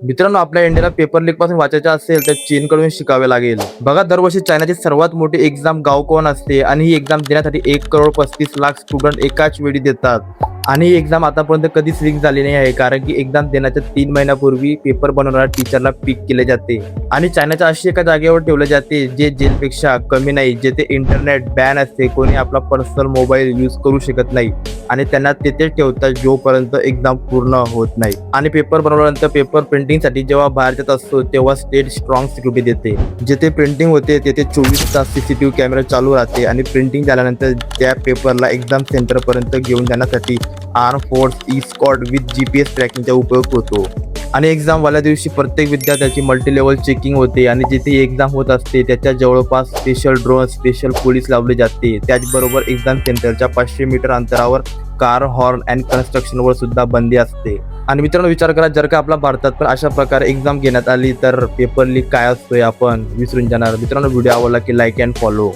मित्रांनो, आपल्या इंडियाला पेपर लीक पासून वाचायचं असेल तर चीनकडून शिकावे लागेल. बघा, दरवर्षी चायनाची सर्वात मोठी एक्झाम गावकोन असते आणि ही एक्झाम देण्यासाठी 1,35,00,000 स्टुडंट एकाच वेळी देतात. आणि ही एक्झाम आतापर्यंत कधीच लीक झाली नाही आहे, कारण की एक्झाम देण्याच्या 3 महिन्यापूर्वी पेपर बनवणाऱ्या टीचरला पिक केले जाते. आणि चायनाच्या अशी एका जागेवर ठेवले जाते जे जेलपेक्षा कमी नाही, जेथे इंटरनेट बॅन असते, कोणी आपला पर्सनल मोबाईल यूज करू शकत नाही आणि त्यांना तेथे ठेवतात जोपर्यंत एक्झाम पूर्ण होत नाही. आणि पेपर बनवल्यानंतर पेपर प्रिंटिंगसाठी जेव्हा बाहेर जात असतो तेव्हा स्टेट स्ट्रॉंग सिक्युरिटी देते. जिथे प्रिंटिंग होते तेथे 24 तास CCTV कॅमेरा चालू राहते आणि प्रिंटिंग झाल्यानंतर त्या पेपरला एक्झाम सेंटरपर्यंत घेऊन जाण्यासाठी arm force squad with GPS ट्रॅकिंगचा उपयोग होतो. आणि एक्झाम वाल्या दिवशी प्रत्येक विद्यार्थ्याची मल्टीलेवल चेकिंग होते आणि जिथे एक्झाम होत असते त्याच्या जवळपास स्पेशल ड्रोन, स्पेशल पोलीस लावले जाते. त्याचबरोबर एक्झाम सेंटरच्या 500 मीटर अंतरावर कार, हॉर्न अँड कन्स्ट्रक्शनवर सुद्धा बंदी असते. आणि मित्रांनो, विचार करा, जर का आपल्या भारतात पण अशा प्रकारे एक्झाम घेण्यात आली तर पेपर लीक काय असतोय आपण विसरून जाणार. मित्रांनो, व्हिडिओ आवडला की लाईक अँड फॉलो.